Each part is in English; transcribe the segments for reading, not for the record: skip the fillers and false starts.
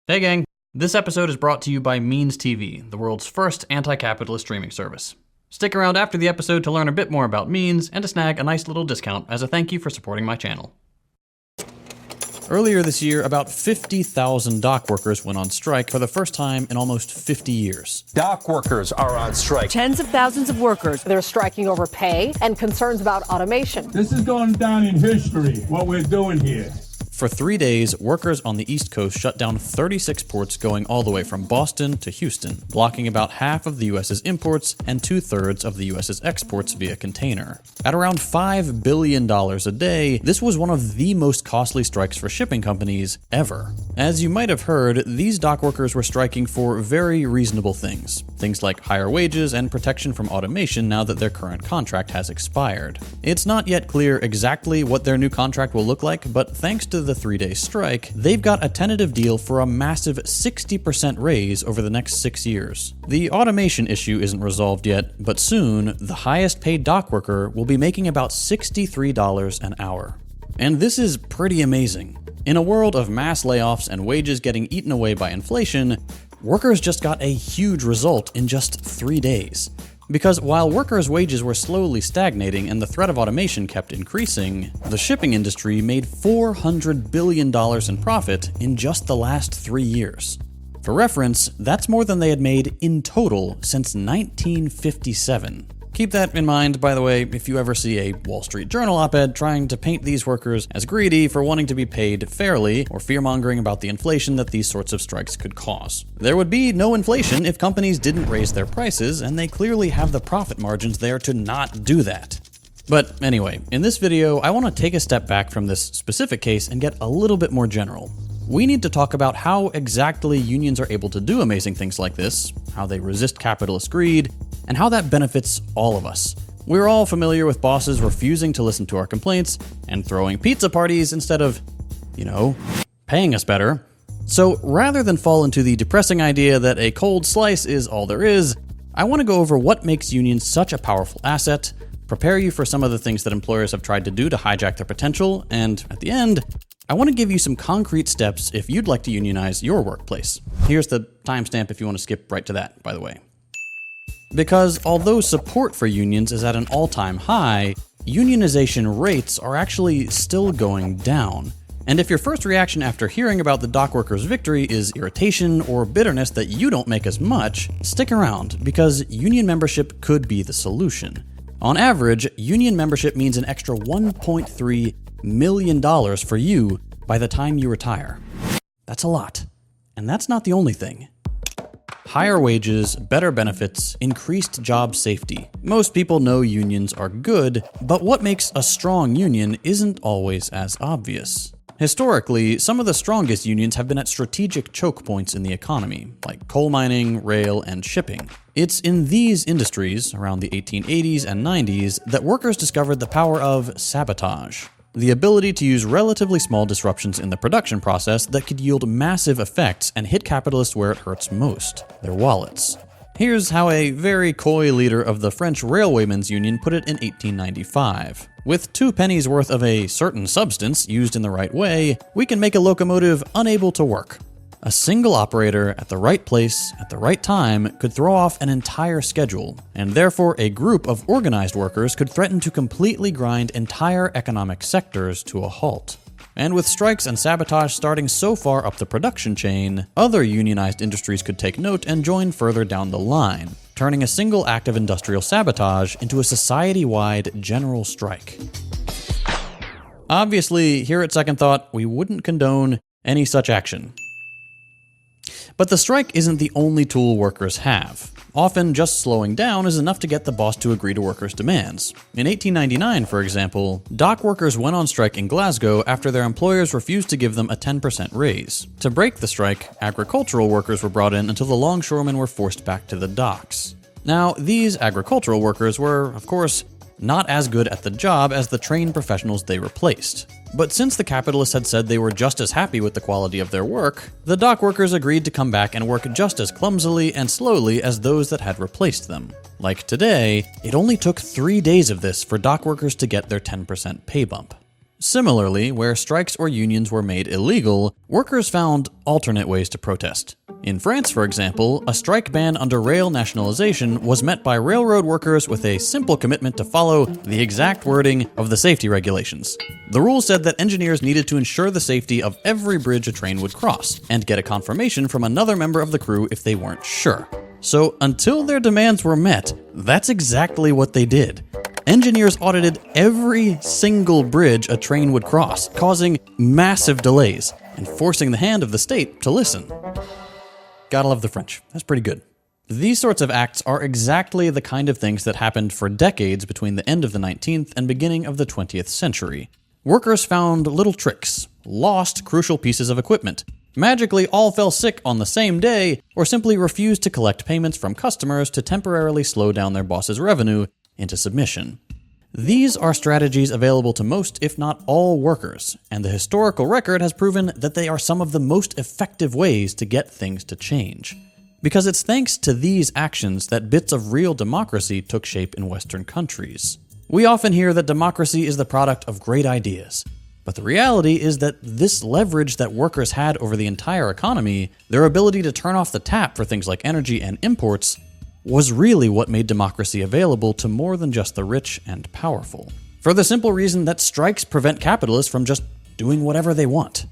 Hey gang, this episode is brought to you by Means TV, the world's first anti-capitalist streaming service. Stick around after the episode to learn a bit more about Means and to snag a nice little discount as a thank you for supporting my channel. Earlier this year, about 50,000 dock workers went on strike for the first time in almost 50 years. Dock workers are on strike. Tens of thousands of workers. They're striking over pay and concerns about automation. This is going down in history, what we're doing here. For 3 days, workers on the East Coast shut down 36 ports going all the way from Boston to Houston, blocking about half of the US's imports and 2/3 of the US's exports via container. At around $5 billion a day, this was one of the most costly strikes for shipping companies ever. As you might have heard, these dock workers were striking for very reasonable things. Things like higher wages and protection from automation now that their current contract has expired. It's not yet clear exactly what their new contract will look like, but thanks to the 3-day strike, they've got a tentative deal for a massive 60% raise over the next 6 years. The automation issue isn't resolved yet, but soon, the highest paid dock worker will be making about $63 an hour. And this is pretty amazing. In a world of mass layoffs and wages getting eaten away by inflation, workers just got a huge result in just 3 days. Because while workers' wages were slowly stagnating and the threat of automation kept increasing, the shipping industry made $400 billion in profit in just the last 3 years. For reference, that's more than they had made in total since 1957. Keep that in mind, by the way, if you ever see a Wall Street Journal op-ed trying to paint these workers as greedy for wanting to be paid fairly, or fear-mongering about the inflation that these sorts of strikes could cause. There would be no inflation if companies didn't raise their prices, and they clearly have the profit margins there to not do that. But anyway, in this video, I want to take a step back from this specific case and get a little bit more general. We need to talk about how exactly unions are able to do amazing things like this, how they resist capitalist greed, and how that benefits all of us. We're all familiar with bosses refusing to listen to our complaints and throwing pizza parties instead of, paying us better. So rather than fall into the depressing idea that a cold slice is all there is, I want to go over what makes unions such a powerful asset, prepare you for some of the things that employers have tried to do to hijack their potential, and at the end, I want to give you some concrete steps if you'd like to unionize your workplace. Here's the timestamp if you want to skip right to that, by the way. Because although support for unions is at an all-time high, unionization rates are actually still going down. And if your first reaction after hearing about the dock workers' victory is irritation or bitterness that you don't make as much, stick around, because union membership could be the solution. On average, union membership means an extra $1.3 million for you by the time you retire. That's a lot. And that's not the only thing. Higher wages, better benefits, increased job safety. Most people know unions are good, but what makes a strong union isn't always as obvious. Historically, some of the strongest unions have been at strategic choke points in the economy, like coal mining, rail, and shipping. It's in these industries, around the 1880s and 90s, that workers discovered the power of sabotage. The ability to use relatively small disruptions in the production process that could yield massive effects and hit capitalists where it hurts most, their wallets. Here's how a very coy leader of the French Railwaymen's Union put it in 1895. With 2 pennies worth of a certain substance used in the right way, we can make a locomotive unable to work. A single operator at the right place at the right time could throw off an entire schedule, and therefore a group of organized workers could threaten to completely grind entire economic sectors to a halt. And with strikes and sabotage starting so far up the production chain, other unionized industries could take note and join further down the line, turning a single act of industrial sabotage into a society-wide general strike. Obviously, here at Second Thought, we wouldn't condone any such action. But the strike isn't the only tool workers have. Often, just slowing down is enough to get the boss to agree to workers' demands. In 1899, for example, dock workers went on strike in Glasgow after their employers refused to give them a 10% raise. To break the strike, agricultural workers were brought in until the longshoremen were forced back to the docks. Now, these agricultural workers were, of course, not as good at the job as the trained professionals they replaced. But since the capitalists had said they were just as happy with the quality of their work, the dock workers agreed to come back and work just as clumsily and slowly as those that had replaced them. Like today, it only took 3 days of this for dock workers to get their 10% pay bump. Similarly, where strikes or unions were made illegal, workers found alternate ways to protest. In France, for example, a strike ban under rail nationalization was met by railroad workers with a simple commitment to follow the exact wording of the safety regulations. The rule said that engineers needed to ensure the safety of every bridge a train would cross, and get a confirmation from another member of the crew if they weren't sure. So until their demands were met, that's exactly what they did. Engineers audited every single bridge a train would cross, causing massive delays and forcing the hand of the state to listen. Gotta love the French. That's pretty good. These sorts of acts are exactly the kind of things that happened for decades between the end of the 19th and beginning of the 20th century. Workers found little tricks, lost crucial pieces of equipment, magically all fell sick on the same day, or simply refused to collect payments from customers to temporarily slow down their boss's revenue into submission. These are strategies available to most, if not all, workers, and the historical record has proven that they are some of the most effective ways to get things to change. Because it's thanks to these actions that bits of real democracy took shape in Western countries. We often hear that democracy is the product of great ideas, but the reality is that this leverage that workers had over the entire economy, their ability to turn off the tap for things like energy and imports, was really what made democracy available to more than just the rich and powerful. For the simple reason that strikes prevent capitalists from just doing whatever they want.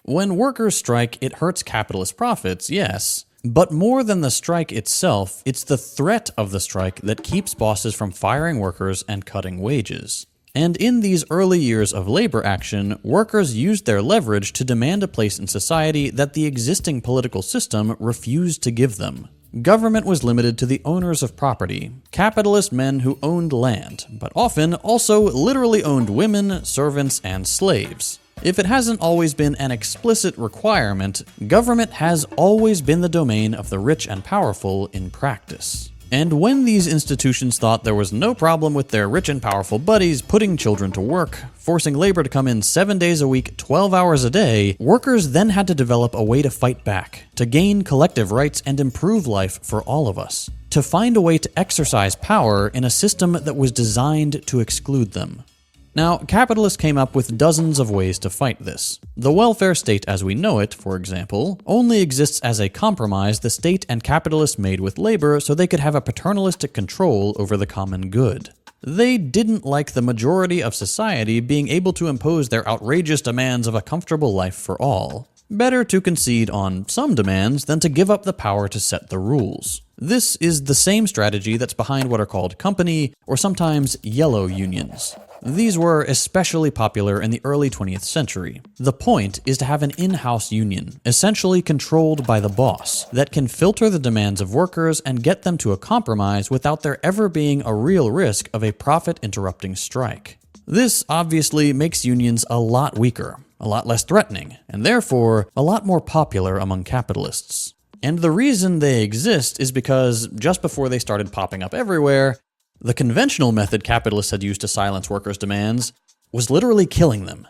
When workers strike, it hurts capitalist profits, yes, but more than the strike itself, it's the threat of the strike that keeps bosses from firing workers and cutting wages. And in these early years of labor action, workers used their leverage to demand a place in society that the existing political system refused to give them. Government was limited to the owners of property, capitalist men who owned land, but often also literally owned women, servants, and slaves. If it hasn't always been an explicit requirement, government has always been the domain of the rich and powerful in practice. And when these institutions thought there was no problem with their rich and powerful buddies putting children to work, forcing labor to come in 7 days a week, 12 hours a day, workers then had to develop a way to fight back, to gain collective rights and improve life for all of us, to find a way to exercise power in a system that was designed to exclude them. Now, capitalists came up with dozens of ways to fight this. The welfare state as we know it, for example, only exists as a compromise the state and capitalists made with labor so they could have a paternalistic control over the common good. They didn't like the majority of society being able to impose their outrageous demands of a comfortable life for all. Better to concede on some demands than to give up the power to set the rules. This is the same strategy that's behind what are called company or sometimes yellow unions. These were especially popular in the early 20th century. The point is to have an in-house union, essentially controlled by the boss, that can filter the demands of workers and get them to a compromise without there ever being a real risk of a profit-interrupting strike. This obviously makes unions a lot weaker, a lot less threatening, and therefore a lot more popular among capitalists. And the reason they exist is because just before they started popping up everywhere, the conventional method capitalists had used to silence workers' demands was literally killing them.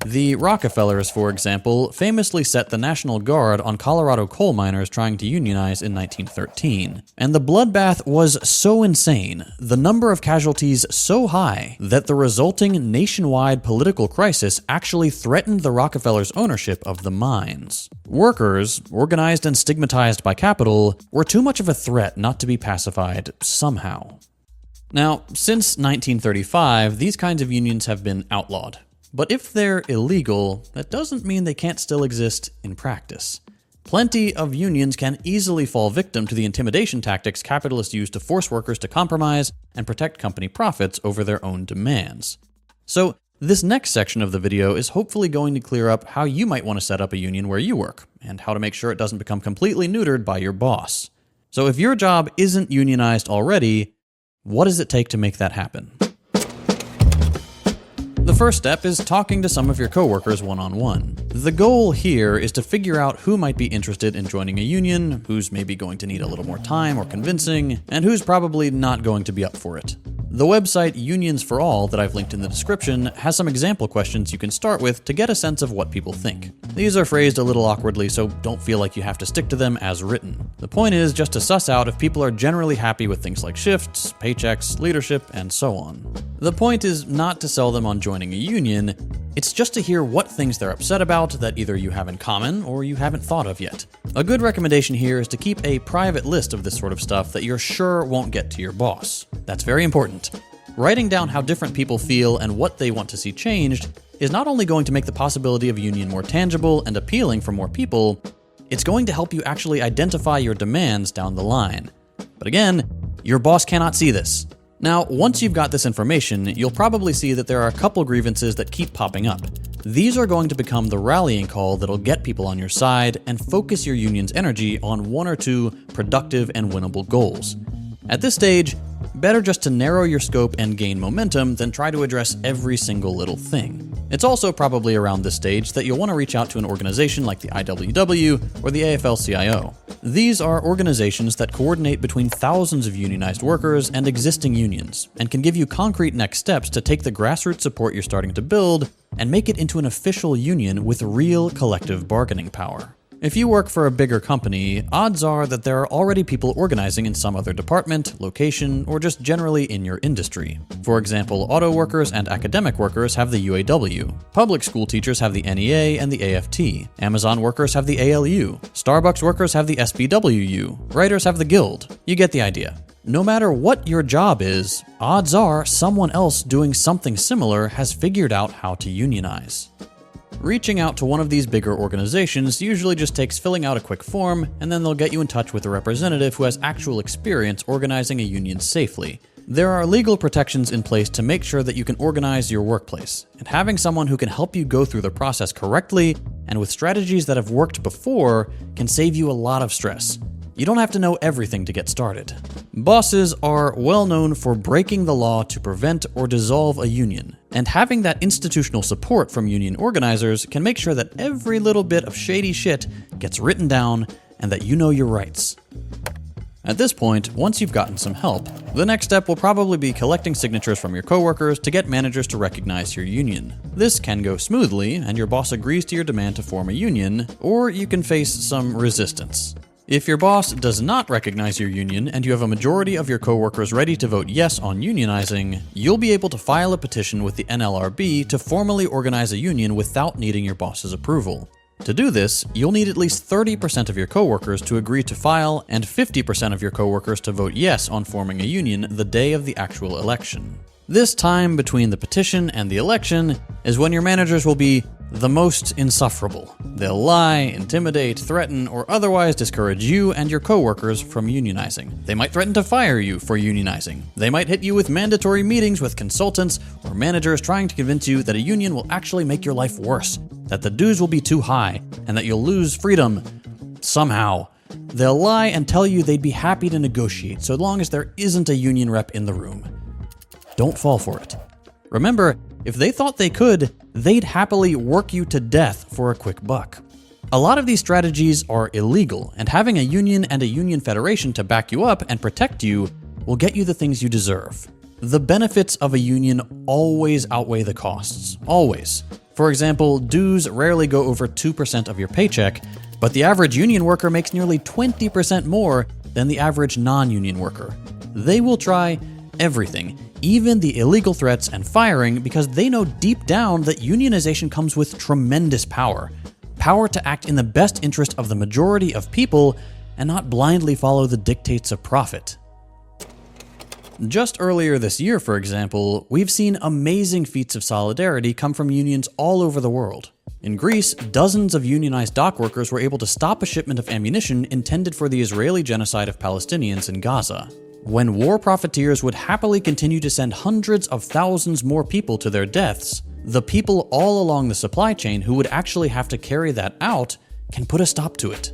The Rockefellers, for example, famously set the National Guard on Colorado coal miners trying to unionize in 1913. And the bloodbath was so insane, the number of casualties so high, that the resulting nationwide political crisis actually threatened the Rockefellers' ownership of the mines. Workers, organized and stigmatized by capital, were too much of a threat not to be pacified somehow. Now, since 1935, these kinds of unions have been outlawed. But if they're illegal, that doesn't mean they can't still exist in practice. Plenty of unions can easily fall victim to the intimidation tactics capitalists use to force workers to compromise and protect company profits over their own demands. So, this next section of the video is hopefully going to clear up how you might want to set up a union where you work, and how to make sure it doesn't become completely neutered by your boss. So if your job isn't unionized already, what does it take to make that happen? The first step is talking to some of your coworkers one-on-one. The goal here is to figure out who might be interested in joining a union, who's maybe going to need a little more time or convincing, and who's probably not going to be up for it. The website Unions for All that I've linked in the description has some example questions you can start with to get a sense of what people think. These are phrased a little awkwardly, so don't feel like you have to stick to them as written. The point is just to suss out if people are generally happy with things like shifts, paychecks, leadership, and so on. The point is not to sell them on joining a union, it's just to hear what things they're upset about that either you have in common or you haven't thought of yet. A good recommendation here is to keep a private list of this sort of stuff that you're sure won't get to your boss. That's very important. Writing down how different people feel and what they want to see changed is not only going to make the possibility of a union more tangible and appealing for more people, it's going to help you actually identify your demands down the line. But again, your boss cannot see this. Now, once you've got this information, you'll probably see that there are a couple grievances that keep popping up. These are going to become the rallying call that'll get people on your side and focus your union's energy on one or two productive and winnable goals. At this stage, better just to narrow your scope and gain momentum than try to address every single little thing. It's also probably around this stage that you'll want to reach out to an organization like the IWW or the AFL-CIO. These are organizations that coordinate between thousands of unionized workers and existing unions, and can give you concrete next steps to take the grassroots support you're starting to build and make it into an official union with real collective bargaining power. If you work for a bigger company, odds are that there are already people organizing in some other department, location, or just generally in your industry. For example, auto workers and academic workers have the UAW. Public school teachers have the NEA and the AFT. Amazon workers have the ALU. Starbucks workers have the SBWU. Writers have the Guild. You get the idea. No matter what your job is, odds are someone else doing something similar has figured out how to unionize. Reaching out to one of these bigger organizations usually just takes filling out a quick form, and then they'll get you in touch with a representative who has actual experience organizing a union safely. There are legal protections in place to make sure that you can organize your workplace, and having someone who can help you go through the process correctly and with strategies that have worked before can save you a lot of stress. You don't have to know everything to get started. Bosses are well known for breaking the law to prevent or dissolve a union, and having that institutional support from union organizers can make sure that every little bit of shady shit gets written down and that you know your rights. At this point, once you've gotten some help, the next step will probably be collecting signatures from your coworkers to get managers to recognize your union. This can go smoothly, and your boss agrees to your demand to form a union, or you can face some resistance. If your boss does not recognize your union and you have a majority of your coworkers ready to vote yes on unionizing, you'll be able to file a petition with the NLRB to formally organize a union without needing your boss's approval. To do this, you'll need at least 30% of your coworkers to agree to file and 50% of your coworkers to vote yes on forming a union the day of the actual election. This time between the petition and the election is when your managers will be the most insufferable. They'll lie, intimidate, threaten, or otherwise discourage you and your coworkers from unionizing. They might threaten to fire you for unionizing. They might hit you with mandatory meetings with consultants or managers trying to convince you that a union will actually make your life worse, that the dues will be too high, and that you'll lose freedom somehow. They'll lie and tell you they'd be happy to negotiate so long as there isn't a union rep in the room. Don't fall for it. Remember, if they thought they could, they'd happily work you to death for a quick buck. A lot of these strategies are illegal, and having a union and a union federation to back you up and protect you will get you the things you deserve. The benefits of a union always outweigh the costs. Always. For example, dues rarely go over 2% of your paycheck, but the average union worker makes nearly 20% more than the average non-union worker. They will try everything, even the illegal threats and firing, because they know deep down that unionization comes with tremendous power. Power to act in the best interest of the majority of people and not blindly follow the dictates of profit. Just earlier this year, for example, we've seen amazing feats of solidarity come from unions all over the world. In Greece, dozens of unionized dock workers were able to stop a shipment of ammunition intended for the Israeli genocide of Palestinians in Gaza. When war profiteers would happily continue to send hundreds of thousands more people to their deaths, the people all along the supply chain who would actually have to carry that out can put a stop to it.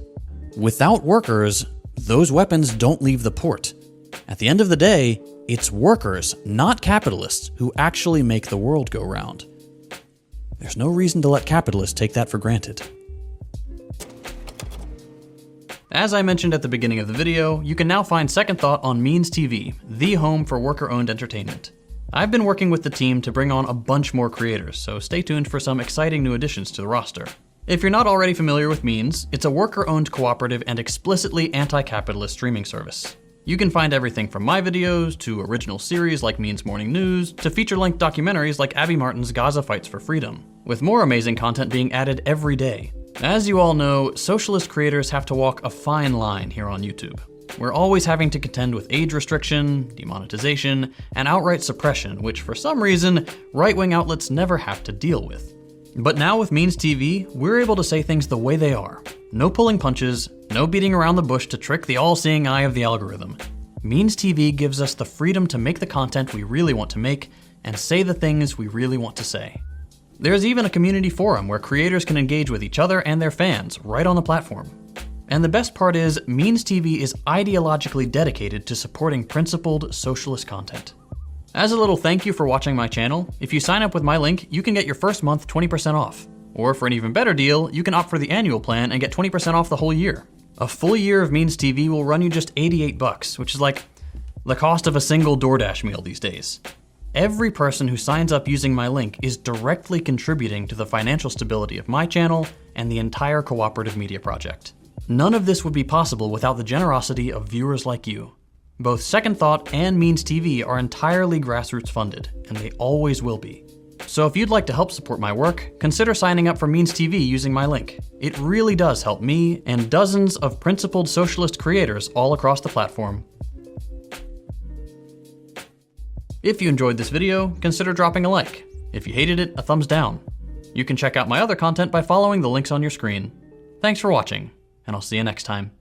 Without workers, those weapons don't leave the port. At the end of the day, it's workers, not capitalists, who actually make the world go round. There's no reason to let capitalists take that for granted. As I mentioned at the beginning of the video, you can now find Second Thought on Means TV, the home for worker-owned entertainment. I've been working with the team to bring on a bunch more creators, so stay tuned for some exciting new additions to the roster. If you're not already familiar with Means, it's a worker-owned cooperative and explicitly anti-capitalist streaming service. You can find everything from my videos, to original series like Means Morning News, to feature-length documentaries like Abby Martin's Gaza Fights for Freedom, with more amazing content being added every day. As you all know, socialist creators have to walk a fine line here on YouTube. We're always having to contend with age restriction, demonetization, and outright suppression, which for some reason, right-wing outlets never have to deal with. But now with Means TV, we're able to say things the way they are. No pulling punches, no beating around the bush to trick the all-seeing eye of the algorithm. Means TV gives us the freedom to make the content we really want to make and say the things we really want to say. There's even a community forum where creators can engage with each other and their fans right on the platform. And the best part is, Means TV is ideologically dedicated to supporting principled socialist content. As a little thank you for watching my channel, if you sign up with my link, you can get your first month 20% off. Or for an even better deal, you can opt for the annual plan and get 20% off the whole year. A full year of Means TV will run you just $88, which is like the cost of a single DoorDash meal these days. Every person who signs up using my link is directly contributing to the financial stability of my channel and the entire cooperative media project. None of this would be possible without the generosity of viewers like you. Both Second Thought and Means TV are entirely grassroots funded, and they always will be. So if you'd like to help support my work, consider signing up for Means TV using my link. It really does help me and dozens of principled socialist creators all across the platform. If you enjoyed this video, consider dropping a like. If you hated it, a thumbs down. You can check out my other content by following the links on your screen. Thanks for watching, and I'll see you next time.